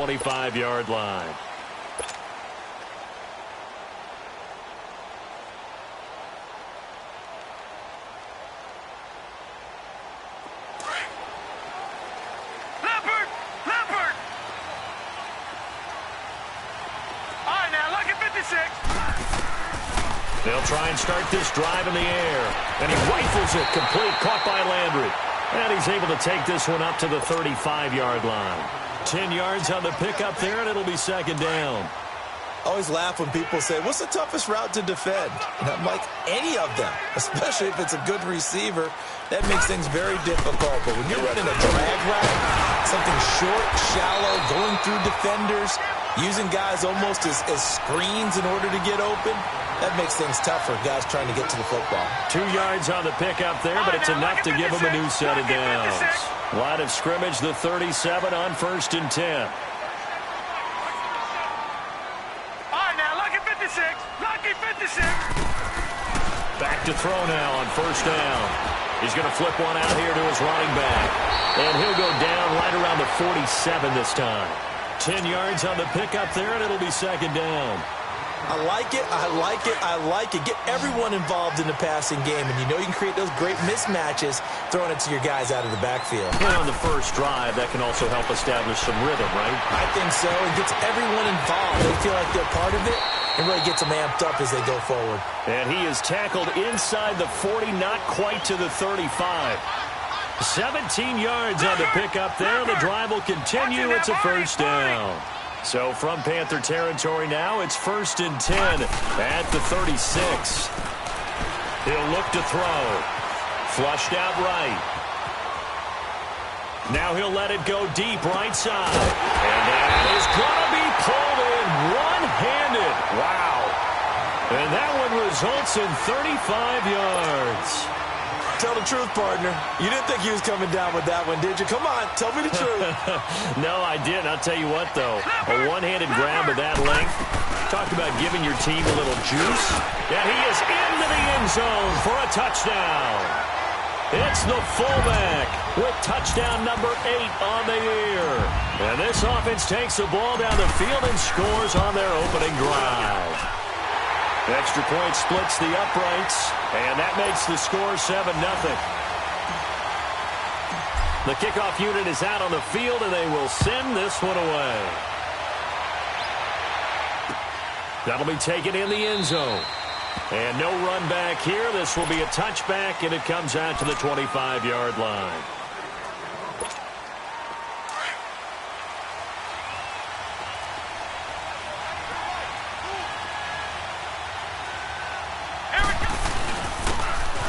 25-yard line. They'll try and start this drive in the air. And he rifles it complete, caught by Landry. And he's able to take this one up to the 35-yard line. 10 yards on the pickup there, and it'll be second down. I always laugh when people say, what's the toughest route to defend? And I'm like, any of them, especially if it's a good receiver. That makes things very difficult. But when you're running a drag route, something short, shallow, going through defenders, using guys almost as screens in order to get open, that makes things tough for guys trying to get to the football. 2 yards on the pickup there, but it's enough to give them a new set of downs. Line of scrimmage, the 37 on 1st and 10. Back to throw now on 1st down. He's going to flip one out here to his running back. And he'll go down right around the 47 this time. 10 yards on the pickup there, and it'll be second down. I like it, I like it, I like it. Get everyone involved in the passing game, and you know you can create those great mismatches throwing it to your guys out of the backfield. And on the first drive, that can also help establish some rhythm, right? I think so. It gets everyone involved. They feel like they're part of it, and really gets them amped up as they go forward. And he is tackled inside the 40, not quite to the 35. 17 yards on the pickup there. The drive will continue. It's a first down. So from Panther territory now, it's 1st and 10 at the 36. He'll look to throw. Flushed out right. Now he'll let it go deep right side. And that is going to be pulled in one-handed. Wow. And that one results in 35 yards. Tell the truth, partner. You didn't think he was coming down with that one, did you? Come on, tell me the truth. No, I didn't. I'll tell you what, though. A one-handed grab of that length. Talk about giving your team a little juice. Yeah, he is into the end zone for a touchdown. It's the fullback with touchdown number 8 on the year. And this offense takes the ball down the field and scores on their opening drive. Extra point splits the uprights, and that makes the score 7-0. The kickoff unit is out on the field, and they will send this one away. That'll be taken in the end zone. And no run back here. This will be a touchback, and it comes out to the 25-yard line.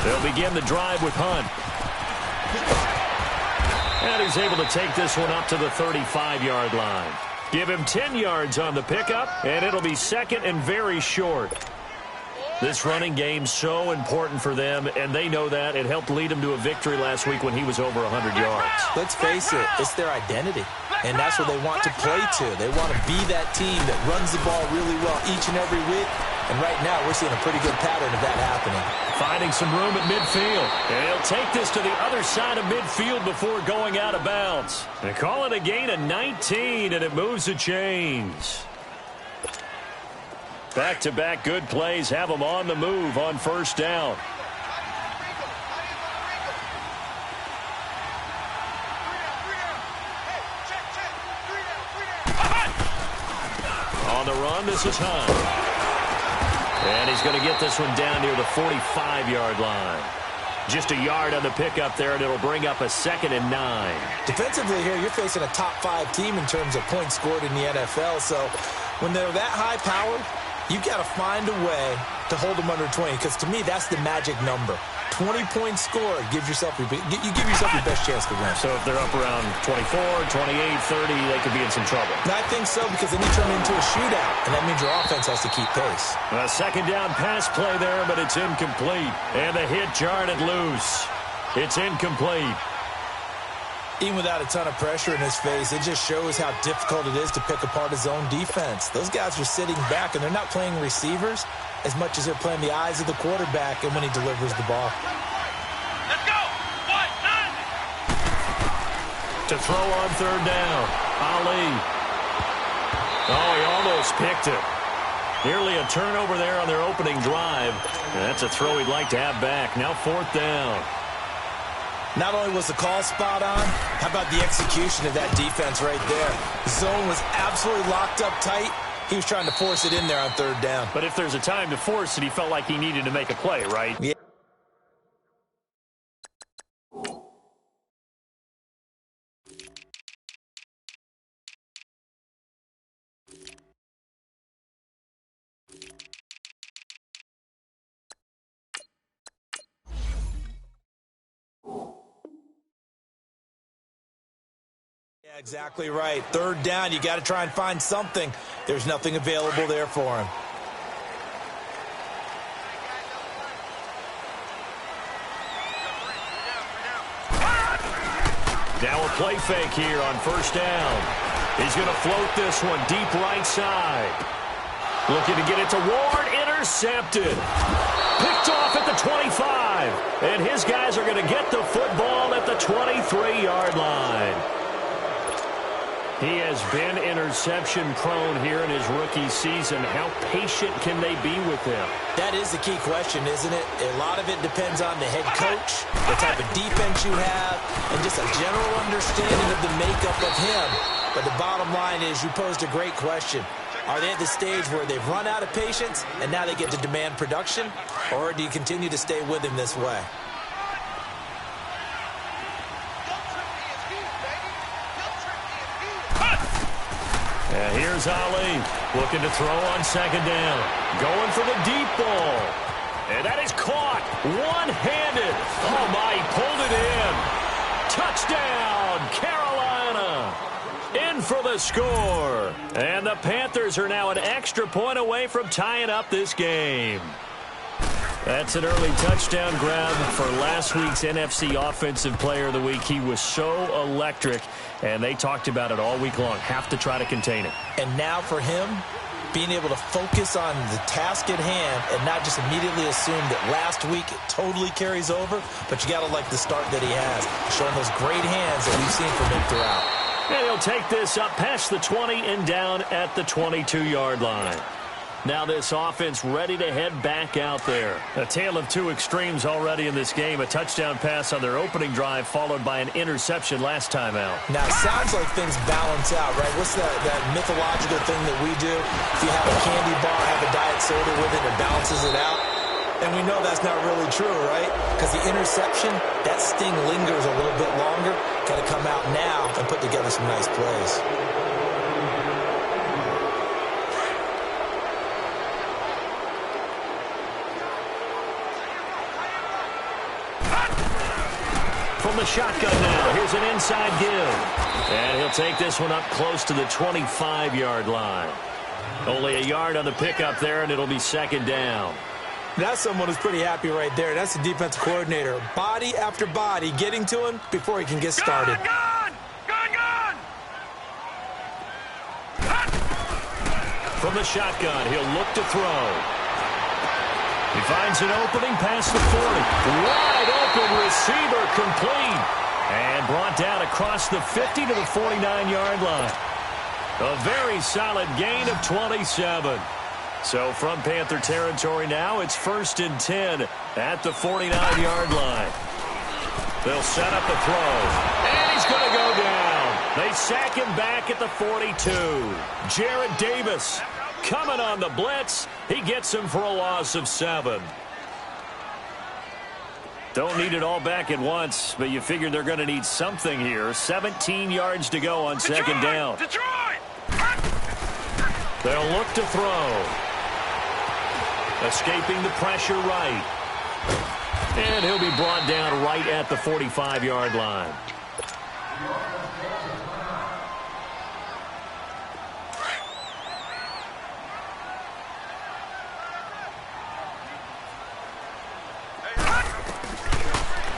They'll begin the drive with Hunt. And he's able to take this one up to the 35-yard line. Give him 10 yards on the pickup, and it'll be second and very short. This running game's so important for them, and they know that. It helped lead them to a victory last week when he was over 100 yards. Let's face it, it's their identity, and that's what they want to play to. They want to be that team that runs the ball really well each and every week, and right now we're seeing a pretty good pattern of that happening. Finding some room at midfield, and he'll take this to the other side of midfield before going out of bounds. They call it a gain of 19, and it moves the chains. Back-to-back good plays have them on the move on 1st down. On the run, this is Hunt. And he's going to get this one down near the 45-yard line. Just a yard on the pickup there, and it'll bring up a 2nd and 9. Defensively here, you're facing a top-5 team in terms of points scored in the NFL. So when they're that high-powered, you've got to find a way to hold them under 20, because to me, that's the magic number. 20-point score gives yourself you give yourself your best chance to win. So if they're up around 24, 28, 30, they could be in some trouble. And I think so, because then you turn into a shootout, and that means your offense has to keep pace. A 2nd down pass play there, but it's incomplete. And the hit jarred it loose. It's incomplete. Even without a ton of pressure in his face, it just shows how difficult it is to pick apart his own defense. Those guys are sitting back, and they're not playing receivers as much as they're playing the eyes of the quarterback and when he delivers the ball. Let's go! 1-9! To throw on 3rd down, Ali. almost picked it. Nearly a turnover there on their opening drive. And that's a throw he'd like to have back. Now 4th down. Not only was the call spot on, how about the execution of that defense right there? The zone was absolutely locked up tight. He was trying to force it in there on 3rd down. But if there's a time to force it, he felt like he needed to make a play, right? Yeah. Yeah, exactly right. 3rd down, you got to try and find something. There's nothing available there for him. Now a play fake here on 1st down. He's going to float this one deep right side. Looking to get it to Ward. Intercepted. Picked off at the 25. And his guys are going to get the football at the 23-yard line. He has been interception-prone here in his rookie season. How patient can they be with him? That is the key question, isn't it? A lot of it depends on the head coach, the type of defense you have, and just a general understanding of the makeup of him. But the bottom line is you posed a great question. Are they at the stage where they've run out of patience and now they get to demand production? Or do you continue to stay with him this way? And here's Ali, looking to throw on 2nd down. Going for the deep ball. And that is caught. One-handed. Oh, my, he pulled it in. Touchdown, Carolina. In for the score. And the Panthers are now an extra point away from tying up this game. That's an early touchdown grab for last week's NFC Offensive Player of the Week. He was so electric, and they talked about it all week long. Have to try to contain it. And now for him, being able to focus on the task at hand and not just immediately assume that last week it totally carries over, but you got to like the start that he has, showing those great hands that we've seen from him throughout. And he'll take this up past the 20 and down at the 22-yard line. Now this offense ready to head back out there. A tale of two extremes already in this game. A touchdown pass on their opening drive followed by an interception last time out. Now it sounds like things balance out, right? What's that mythological thing that we do? If you have a candy bar, have a diet soda with it, it balances it out. And we know that's not really true, right? Because the interception, that sting lingers a little bit longer. Got to come out now and put together some nice plays. From the shotgun now, here's an inside give. And he'll take this one up close to the 25-yard line. Only a yard on the pickup there, and it'll be 2nd down. That's someone who's pretty happy right there. That's the defensive coordinator. Body after body getting to him before he can get started. Gun! From the shotgun, he'll look to throw. He finds an opening past the 40. Wide open receiver complete. And brought down across the 50 to the 49-yard line. A very solid gain of 27. So from Panther territory now, it's 1st and 10 at the 49-yard line. They'll set up the throw. And he's going to go down. They sack him back at the 42. Jarrett Davis coming on the blitz. He gets him for a loss of 7. Don't need it all back at once, but you figure they're going to need something here. 17 yards to go on 2nd down. They'll look to throw. Escaping the pressure right. And he'll be brought down right at the 45-yard line.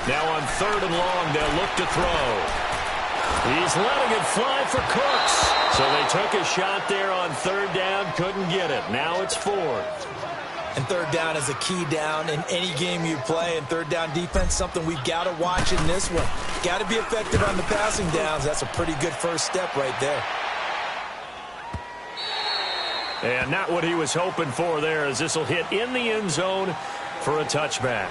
Now on 3rd and long, they'll look to throw. He's letting it fly for Cooks. So they took a shot there on 3rd down, couldn't get it. Now it's 4th. And 3rd down is a key down in any game you play. And 3rd down defense, something we've got to watch in this one. Got to be effective on the passing downs. That's a pretty good first step right there. And not what he was hoping for there, as this will hit in the end zone for a touchback.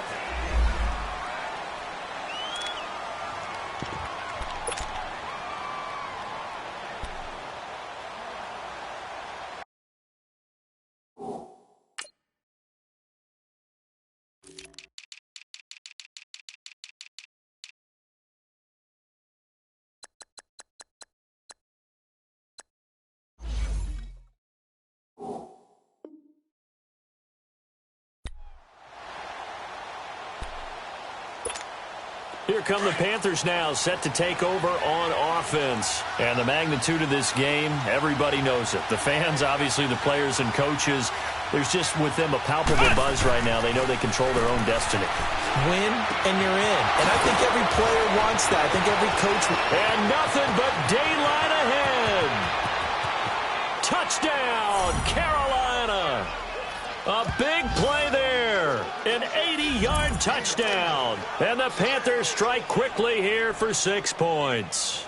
Here come the Panthers now, set to take over on offense. And the magnitude of this game, everybody knows it. The fans, obviously the players and coaches, there's just with them a palpable buzz right now. They know they control their own destiny. Win and you're in. And I think every player wants that. I think every coach. And nothing but daylight ahead. Touchdown, Carolina. A big play there. An 80-yard touchdown. And the Panthers strike quickly here for 6 points.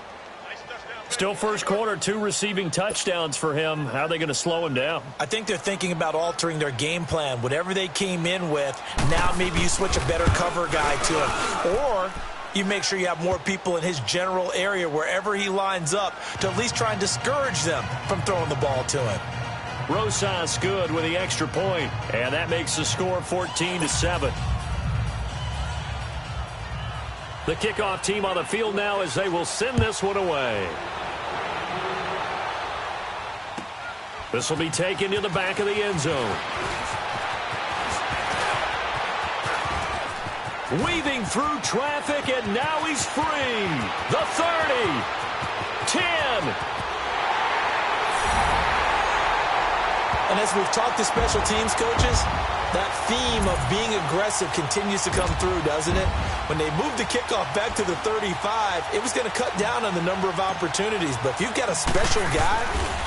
Still first quarter, 2 receiving touchdowns for him. How are they going to slow him down? I think they're thinking about altering their game plan. Whatever they came in with, now maybe you switch a better cover guy to him. Or you make sure you have more people in his general area wherever he lines up to at least try and discourage them from throwing the ball to him. Rosas good with the extra point, and that makes the score 14-7. The kickoff team on the field now as they will send this one away. This will be taken to the back of the end zone. Weaving through traffic, and now he's free. The 30, 10. And as we've talked to special teams coaches, that theme of being aggressive continues to come through, doesn't it? When they moved the kickoff back to the 35, it was going to cut down on the number of opportunities. But if you've got a special guy,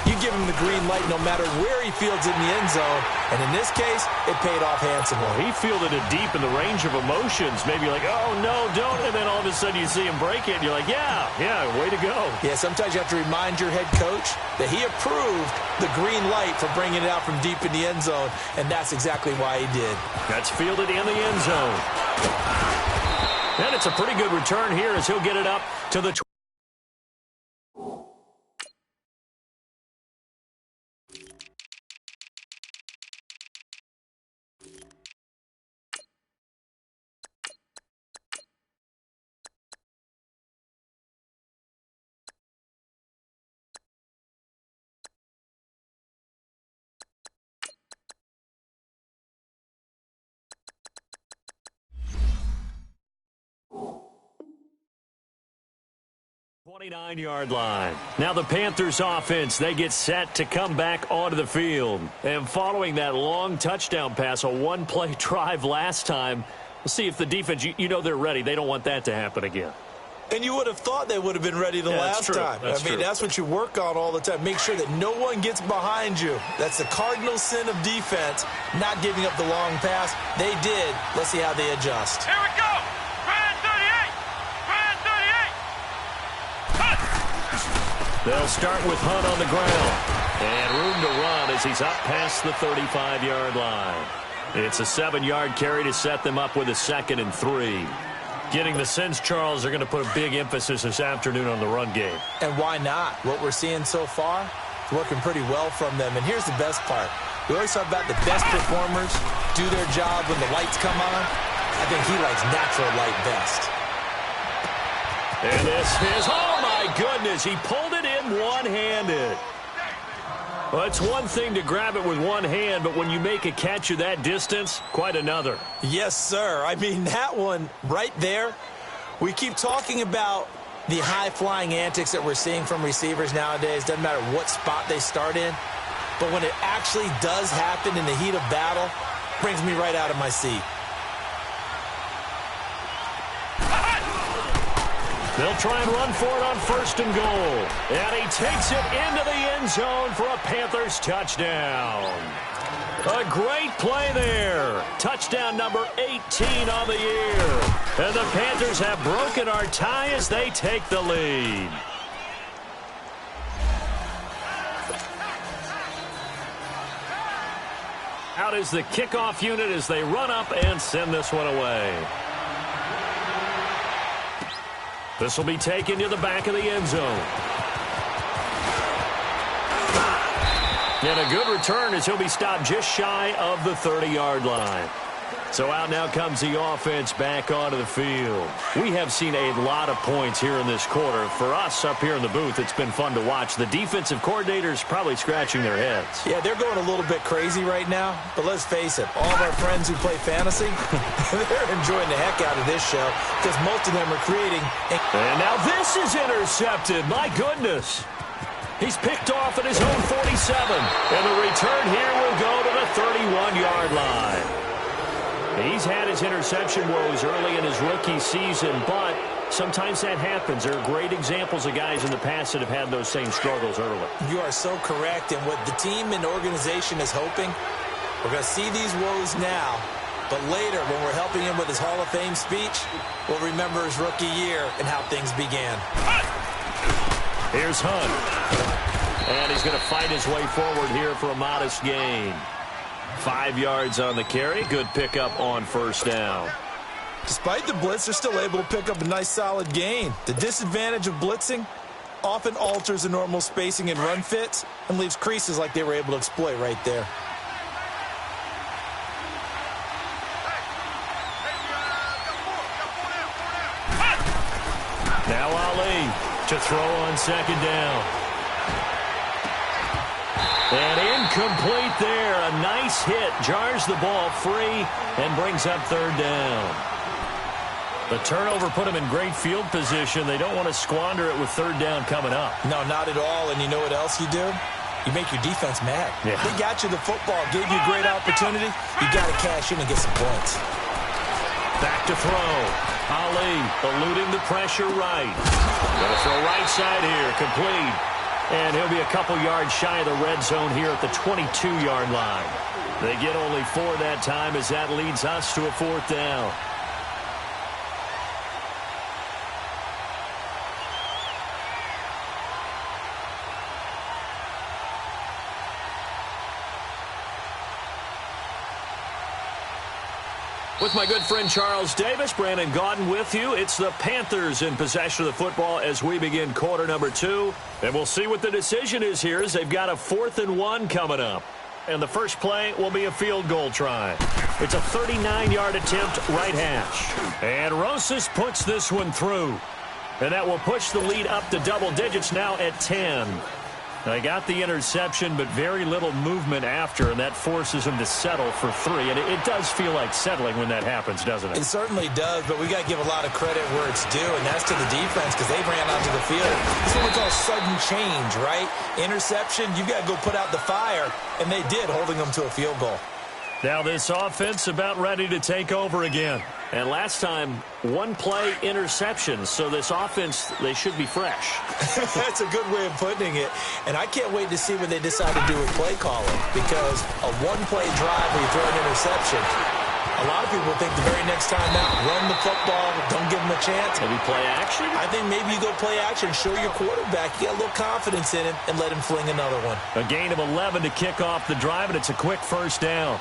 you give him the green light no matter where he fields in the end zone. And in this case, it paid off handsomely. He fielded it deep in the range of emotions. Maybe like, oh, no, don't. And then all of a sudden you see him break it. And you're like, yeah, way to go. Yeah, sometimes you have to remind your head coach that he approved the green light for bringing it out from deep in the end zone. And that's exactly why he did. That's fielded in the end zone. And it's a pretty good return here as he'll get it up to the 20. 29-yard line. Now the Panthers offense, they get set to come back onto the field. And following that long touchdown pass, a one-play drive last time, we'll see if the defense, you know they're ready. They don't want that to happen again. And you would have thought they would have been ready the last time. That's what you work on all the time. Make sure that no one gets behind you. That's the cardinal sin of defense, not giving up the long pass. They did. Let's see how they adjust. Here we go. Brand 38. Brand 38. Cut. They'll start with Hunt on the ground. And room to run as he's up past the 35-yard line. It's a 7-yard carry to set them up with a 2nd and 3. Getting the sense, Charles, they're going to put a big emphasis this afternoon on the run game. And why not? What we're seeing so far is working pretty well from them. And here's the best part. We always talk about the best performers do their job when the lights come on. I think he likes natural light best. And this is, oh my goodness, he pulled it in one-handed. Well, it's one thing to grab it with one hand, but when you make a catch of that distance, quite another. Yes, sir. I mean, that one right there, we keep talking about the high-flying antics that we're seeing from receivers nowadays. Doesn't matter what spot they start in. But when it actually does happen in the heat of battle, brings me right out of my seat. They'll try and run for it on 1st and goal. And he takes it into the end zone for a Panthers touchdown. A great play there. Touchdown number 18 on the year. And the Panthers have broken our tie as they take the lead. Out is the kickoff unit as they run up and send this one away. This will be taken to the back of the end zone. And a good return as he'll be stopped just shy of the 30-yard line. So out now comes the offense back onto the field. We have seen a lot of points here in this quarter. For us up here in the booth, it's been fun to watch. The defensive coordinators probably scratching their heads. Yeah, they're going a little bit crazy right now. But let's face it, all of our friends who play fantasy, they're enjoying the heck out of this show because most of them are creating. And now this is intercepted. My goodness. He's picked off at his own 47. And the return here will go to the 31-yard line. He's had his interception woes early in his rookie season, but sometimes that happens. There are great examples of guys in the past that have had those same struggles early. You are so correct. And what the team and organization is hoping, we're going to see these woes now, but later when we're helping him with his Hall of Fame speech, we'll remember his rookie year and how things began. Here's Hunt. And he's going to fight his way forward here for a modest gain. 5 yards on the carry. Good pickup on first down. Despite the blitz, they're still able to pick up a nice solid gain. The disadvantage of blitzing often alters the normal spacing and run fits and leaves creases like they were able to exploit right there. Now Ali to throw on second down. And incomplete there. A nice hit. Jars the ball free and brings up third down. The turnover put them in great field position. They don't want to squander it with third down coming up. No, not at all. And you know what else you do? You make your defense mad. Yeah. They got you the football, gave you a great opportunity. You got to cash in and get some points. Back to throw. Ali eluding the pressure right. Going to throw right side here. Complete. And he'll be a couple yards shy of the red zone here at the 22-yard line. They get only 4 that time as that leads us to a fourth down. With my good friend Charles Davis, Brandon Gaudin with you. It's the Panthers in possession of the football as we begin quarter number 2. And we'll see what the decision is here as they've got a 4th and 1 coming up. And the first play will be a field goal try. It's a 39-yard attempt, right hash. And Rosas puts this one through. And that will push the lead up to double digits now at 10. They got the interception, but very little movement after, and that forces him to settle for 3. And it does feel like settling when that happens, doesn't it? It certainly does, but we got to give a lot of credit where it's due, and that's to the defense because they ran onto the field. It's what we call sudden change, right? Interception, you've got to go put out the fire, and they did, holding them to a field goal. Now this offense about ready to take over again. And last time, 1 play interception. So this offense, they should be fresh. That's a good way of putting it. And I can't wait to see what they decide to do with play calling. Because a 1-play drive where you throw an interception, a lot of people think the very next time out, run the football, don't give them a chance. Maybe play action? I think maybe you go play action, show your quarterback, you got a little confidence in him, and let him fling another one. A gain of 11 to kick off the drive, and it's a quick first down.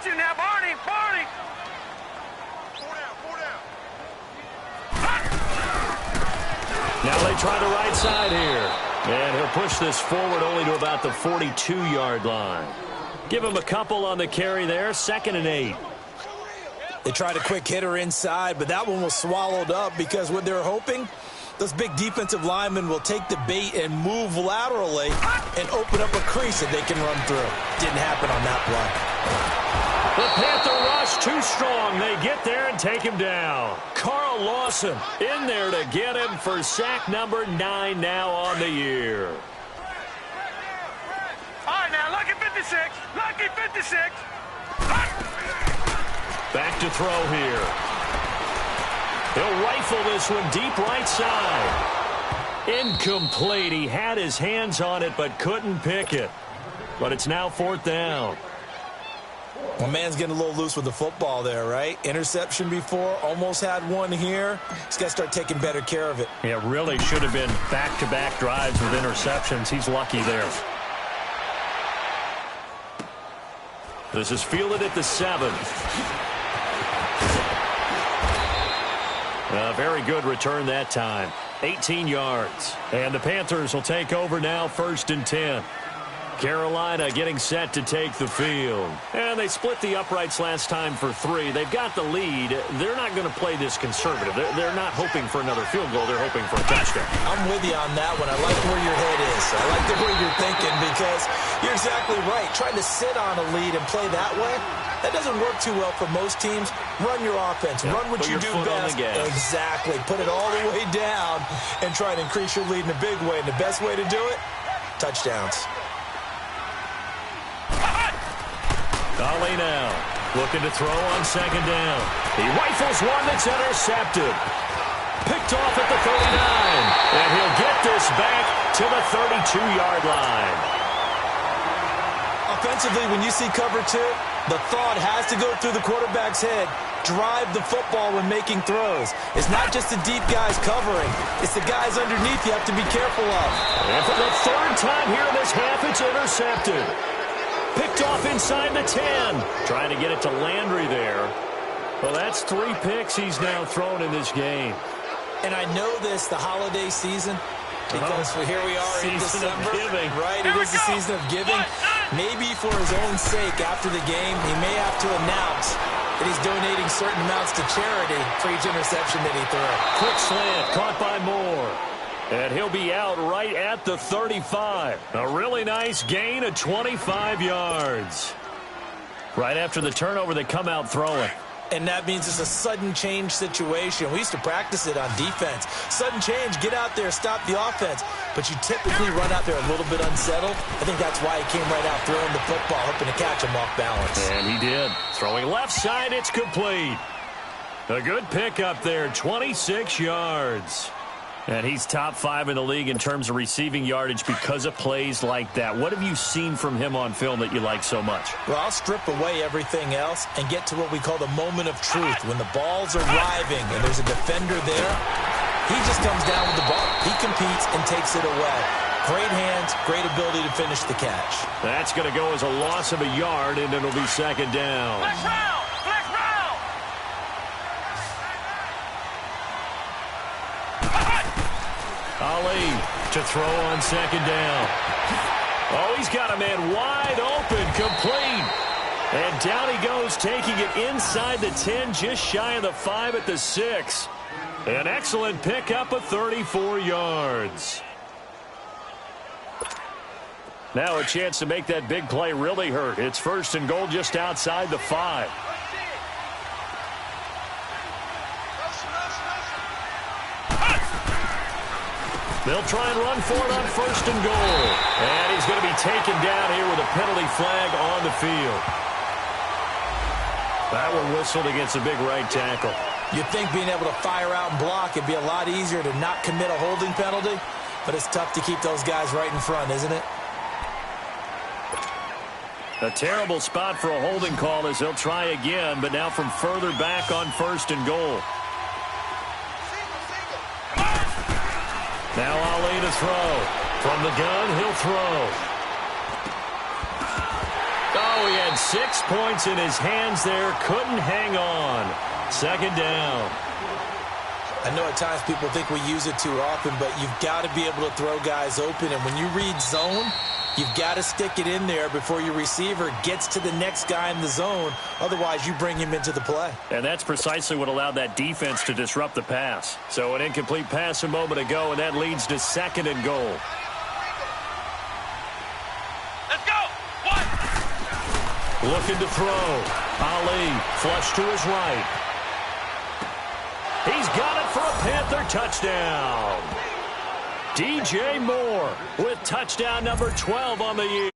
Now, Barney. Now they try the right side here. And he'll push this forward only to about the 42-yard line. Give him a couple on the carry there. 2nd and 8. They tried a quick hitter inside, but that one was swallowed up because what they're hoping, those big defensive linemen will take the bait and move laterally and open up a crease that they can run through. Didn't happen on that play. The Panther rush too strong. They get there and take him down. Carl Lawson in there to get him for sack number 9 now on the year. All right, now, lucky 56. Lucky 56. Back to throw here. He'll rifle this one deep right side. Incomplete. He had his hands on it but couldn't pick it. But it's now 4th down. Well, man's getting a little loose with the football there, right? Interception before, almost had one here. He's got to start taking better care of it. Yeah, really should have been back-to-back drives with interceptions. He's lucky there. This is fielded at the 7. A very good return that time. 18 yards. And the Panthers will take over now, 1st and 10. Carolina getting set to take the field. And they split the uprights last time for 3. They've got the lead. They're not going to play this conservative. They're not hoping for another field goal. They're hoping for a touchdown. I'm with you on that one. I like where your head is. I like the way you're thinking because you're exactly right. Trying to sit on a lead and play that way, that doesn't work too well for most teams. Run your offense. Run what you do best. Exactly. Put it all the way down and try to increase your lead in a big way. And the best way to do it, touchdowns. Ali now looking to throw on 2nd down. He rifles one that's intercepted. Picked off at the 39. And he'll get this back to the 32-yard line. Offensively, when you see cover 2, the thought has to go through the quarterback's head. Drive the football when making throws. It's not just the deep guys covering. It's the guys underneath you have to be careful of. And for the 3rd time here in this half, it's intercepted. Picked off inside the 10. Trying to get it to Landry there. Well, that's 3 picks he's now thrown in this game. And I know this, the holiday season, because here we are in December. Right, it is the season of giving. Maybe for his own sake, after the game, he may have to announce that he's donating certain amounts to charity for each interception that he threw. Quick slant, caught by Moore. And he'll be out right at the 35. A really nice gain of 25 yards. Right after the turnover, they come out throwing. And that means it's a sudden change situation. We used to practice it on defense. Sudden change, get out there, stop the offense. But you typically run out there a little bit unsettled. I think that's why he came right out throwing the football, hoping to catch him off balance. And he did. Throwing left side, it's complete. A good pickup there, 26 yards. And he's top 5 in the league in terms of receiving yardage because of plays like that. What have you seen from him on film that you like so much? Well, I'll strip away everything else and get to what we call the moment of truth. When the ball's arriving and there's a defender there, he just comes down with the ball. He competes and takes it away. Great hands, great ability to finish the catch. That's going to go as a loss of a yard, and it'll be 2nd down. Flex round! Flex round! Ali to throw on 2nd down. Oh, he's got a man wide open, complete. And down he goes, taking it inside the 10, just shy of the 5 at the 6. An excellent pickup of 34 yards. Now a chance to make that big play really hurt. It's 1st and goal just outside the 5. They'll try and run for it on 1st and goal. And he's going to be taken down here with a penalty flag on the field. That one whistled against a big right tackle. You'd think being able to fire out and block it'd be a lot easier to not commit a holding penalty, but it's tough to keep those guys right in front, isn't it? A terrible spot for a holding call as they'll try again, but now from further back on 1st and goal. Now Ali to throw. From the gun, he'll throw. Oh, he had 6 points in his hands there. Couldn't hang on. 2nd down. I know at times people think we use it too often, but you've got to be able to throw guys open. And when you read zone, you've got to stick it in there before your receiver gets to the next guy in the zone. Otherwise, you bring him into the play. And that's precisely what allowed that defense to disrupt the pass. So an incomplete pass a moment ago, and that leads to 2nd and goal. Let's go! One! Looking to throw. Ali flush to his right. He's got it for a Panther touchdown. DJ Moore with touchdown number 12 on the year.